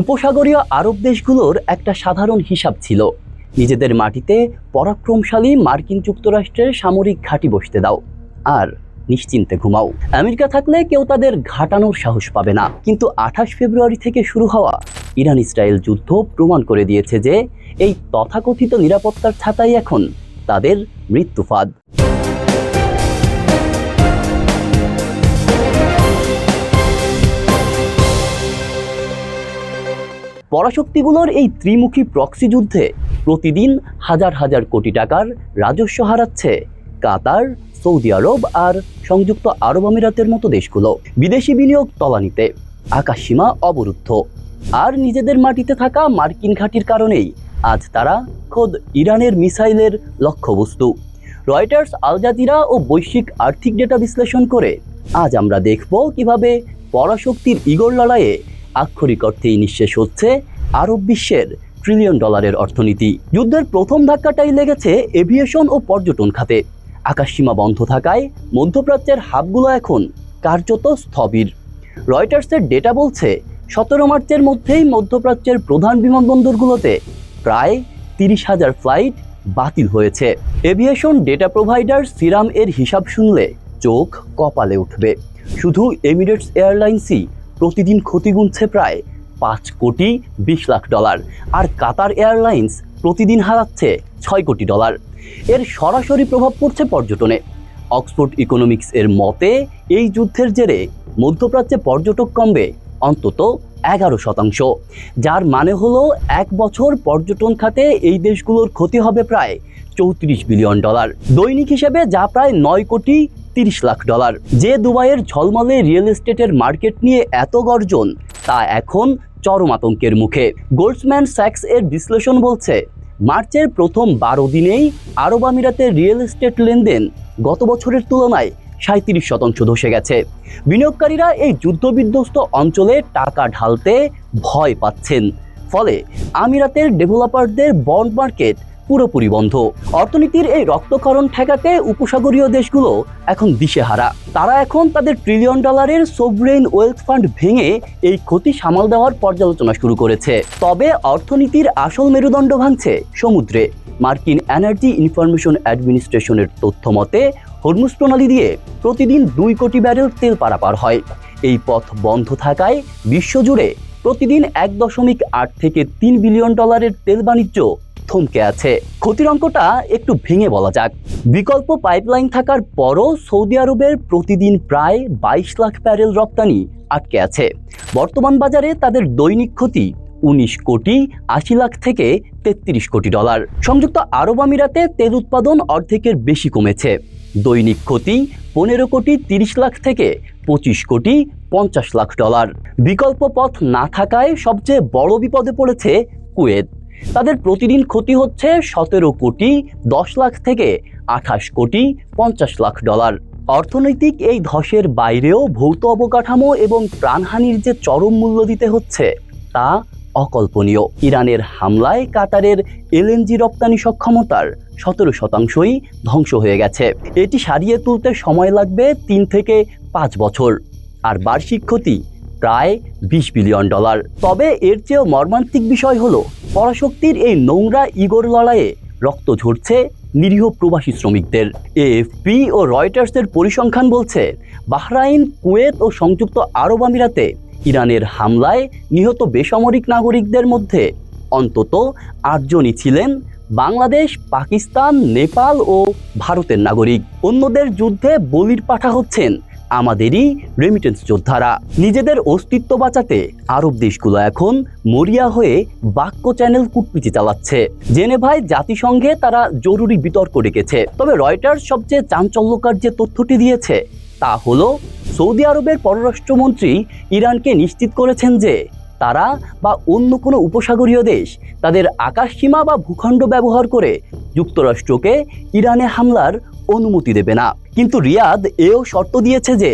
উপসাগরীয় আরব দেশগুলোর একটা সাধারণ হিসাব ছিল, নিজেদের মাটিতে পরাক্রমশালী মার্কিন যুক্তরাষ্ট্রের সামরিক ঘাঁটি বসতে দাও আর নিশ্চিন্তে ঘুমাও। আমেরিকা থাকলে কেউ তাদের ঘাটানোর সাহস পাবে না। কিন্তু 28 ফেব্রুয়ারি থেকে শুরু হওয়া ইরান ইসরায়েল যুদ্ধ প্রমাণ করে দিয়েছে যে এই তথাকথিত নিরাপত্তার ছাতাই এখন তাদের মৃত্যুফাদ। পরাশক্তিগুলোর এই ত্রিমুখী প্রক্সি যুদ্ধে প্রতিদিন হাজার হাজার কোটি টাকার রাজস্ব হারাচ্ছে কাতার, সৌদি আরব আর সংযুক্ত আরব আমিরাতের মতো দেশগুলো। বিদেশি বিনিয়োগ তলানিতে, আকাশসীমা অবরুদ্ধ আর নিজেদের মাটিতে থাকা মার্কিন ঘাঁটির কারণেই আজ তারা খোদ ইরানের মিসাইলের লক্ষ্যবস্তু। রয়টার্স, আল জাজিরা ও বৈশ্বিক আর্থিক ডেটা বিশ্লেষণ করে আজ আমরা দেখব কিভাবে পরাশক্তির ইগোর লড়াইয়ে আক্ষরিক অর্থেই নিঃশেষ হচ্ছে আরব বিশ্বের ট্রিলিয়ন ডলারের অর্থনীতি। যুদ্ধের প্রথম ধাক্কাটাই লেগেছে এভিয়েশন ও পর্যটন খাতে। আকাশসীমা বন্ধ থাকায় মধ্যপ্রাচ্যের হাবগুলো এখন কার্যত স্থবির। রয়টার্সের ডেটা বলছে 17 মার্চের মধ্যেই মধ্যপ্রাচ্যের প্রধান বিমানবন্দরগুলোতে প্রায় 30,000 ফ্লাইট বাতিল হয়েছে। এভিয়েশন ডেটা প্রোভাইডার সিরাম এর হিসাব শুনলে চোখ কপালে উঠবে। শুধু এমিরেটস এয়ারলাইন্সই প্রতিদিন ক্ষতি গুনছে প্রায় 5 কোটি 20 লাখ ডলার, আর কাতার এয়ারলাইন্স প্রতিদিন হারাচ্ছে 6 কোটি ডলার। এর সরাসরি প্রভাব পড়ছে পর্যটনে। অক্সফোর্ড ইকোনমিক্স এর মতে এই যুদ্ধের জেরে মধ্যপ্রাচ্যে পর্যটক কমবে অন্তত 11%, যার মানে হলো 1 বছর পর্যটন খাতে এই দেশগুলোর ক্ষতি হবে প্রায় 34 বিলিয়ন ডলার। দৈনিক হিসেবে যা প্রায় 9 কোটি 30 লাখ ডলার। যে দুবাইয়ের ঝলমলে রিয়েল এস্টেটের মার্কেট নিয়ে এত গর্জন, তা এখন চরম আতঙ্কের মুখে। গোল্ডম্যান স্যাক্স এর বিশ্লেষণ বলছে মার্চের প্রথম 12 দিনেই আরব আমিরাতের রিয়েল এস্টেট লেনদেন গত বছরের তুলনায় 37% ধসে গেছে। বিনিয়োগকারীরা এই যুদ্ধবিধ্বস্ত অঞ্চলে টাকা ঢালতে ভয় পাচ্ছেন। ফলে আমিরাতের ডেভেলপারদের বন্ড মার্কেট পুরোপুরি বন্ধ। অর্থনীতির এই রক্তক্ষরণ ঠেকাতে উপসাগরীয় দেশগুলো এখন দিশেহারা। তারা এখন তাদের ট্রিলিয়ন ডলারের সোভরেইন ওয়েলথ ফান্ড ভেঙে এই ক্ষতি সামাল দেওয়ার পর্যালোচনা শুরু করেছে। তবে অর্থনীতির আসল মেরুদণ্ড ভাঙছে সমুদ্রে। মার্কিন এনার্জি ইনফরমেশন অ্যাডমিনিস্ট্রেশনের তথ্য মতে হরমুজ প্রণালী দিয়ে প্রতিদিন 2 কোটি ব্যারেল তেল পারাপার হয়। এই পথ বন্ধ থাকায় বিশ্বজুড়ে প্রতিদিন 1.8 থেকে 3 বিলিয়ন ডলারের তেল বাণিজ্য থমকে আছে। ক্ষতির অঙ্কটা একটু ভেঙে বলা যাক। বিকল্প পাইপলাইন থাকার পরও সৌদি আরবের প্রতিদিন প্রায় 22 লাখ ব্যারেল রপ্তানি আটকে আছে। বর্তমান বাজারে তাদের দৈনিক ক্ষতি 19 কোটি 80 লাখ থেকে 33 কোটি ডলার। সংযুক্ত আরব আমিরাতে তেল উৎপাদন অর্ধেকের বেশি কমেছে। দৈনিক ক্ষতি 15 কোটি 30 লাখ থেকে 25 কোটি 50 লাখ ডলার। বিকল্প পথ না থাকায় সবচেয়ে বড় বিপদে পড়েছে কুয়েত। তাদের প্রতিদিন ক্ষতি হচ্ছে 17 কোটি 10 লাখ থেকে 28 কোটি 50 লাখ ডলার। অর্থনৈতিক এই ধসের বাইরেও ভৌত অবকাঠামো এবং প্রাণহানির যে চরম মূল্য দিতে হচ্ছে তা অকল্পনীয়। ইরানের হামলায় কাতারের এলএনজি রপ্তানি সক্ষমতার 17%ই ধ্বংস হয়ে গেছে। এটি সারিয়ে তুলতে সময় লাগবে 3 থেকে 5 বছর, আর বার্ষিক ক্ষতি প্রায় 20 বিলিয়ন ডলার। তবে এর চেয়েও মর্মান্তিক বিষয় হলো পরাশক্তির এই নোংরা ইগোর লড়াইয়ে রক্ত ঝরছে নিরীহ প্রবাসী শ্রমিকদের। এএফপি ও রয়টার্সের পরিসংখ্যান বলছে বাহরাইন, কুয়েত ও সংযুক্ত আরব আমিরাতে ইরানের হামলায় নিহত বেসামরিক নাগরিকদের মধ্যে অন্তত 8 জনই ছিলেন বাংলাদেশ, পাকিস্তান, নেপাল ও ভারতের নাগরিক। অন্যদের যুদ্ধে বলির পাঠা হচ্ছেন আমাদেরই রেমিটেন্স যোদ্ধারা। নিজেদের অস্তিত্ব বাঁচাতে আরব দেশগুলো এখন মরিয়া হয়ে বাক্য চ্যানেল কূটনীতি চালাচ্ছে। জেনেভায় জাতিসংঘে তারা জরুরি বিতর্ক ডেকেছে। তবে রয়টার্স সবচেয়ে চাঞ্চল্যকর যে তথ্যটি দিয়েছে তা হলো সৌদি আরবের পররাষ্ট্রমন্ত্রী ইরানকে নিশ্চিত করেছেন যে তারা বা অন্য কোনো উপসাগরীয় দেশ তাদের আকাশসীমা বা ভূখণ্ড ব্যবহার করে যুক্তরাষ্ট্রকে ইরানে হামলার অনুমতি দেবে না। কিন্তু রিয়াদ এও শর্ত দিয়েছে যে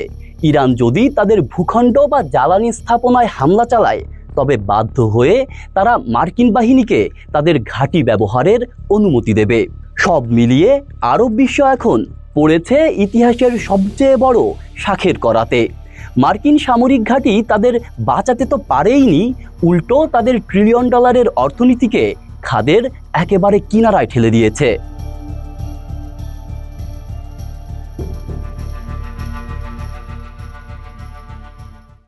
ইরান যদি তাদের ভূখণ্ড বা জ্বালানি স্থাপনায় হামলা চালায় তবে বাধ্য হয়ে তারা মার্কিন বাহিনীকে তাদের ঘাঁটি ব্যবহারের অনুমতি দেবে। সব মিলিয়ে আরব বিশ্ব এখন পড়েছে ইতিহাসের সবচেয়ে বড় শাখের করাতে। মার্কিন সামরিক ঘাঁটি তাদের বাঁচাতে তো পারেইনি, উল্টো তাদের ট্রিলিয়ন ডলারের অর্থনীতিকে খাদের একেবারে কিনারায় ঠেলে দিয়েছে।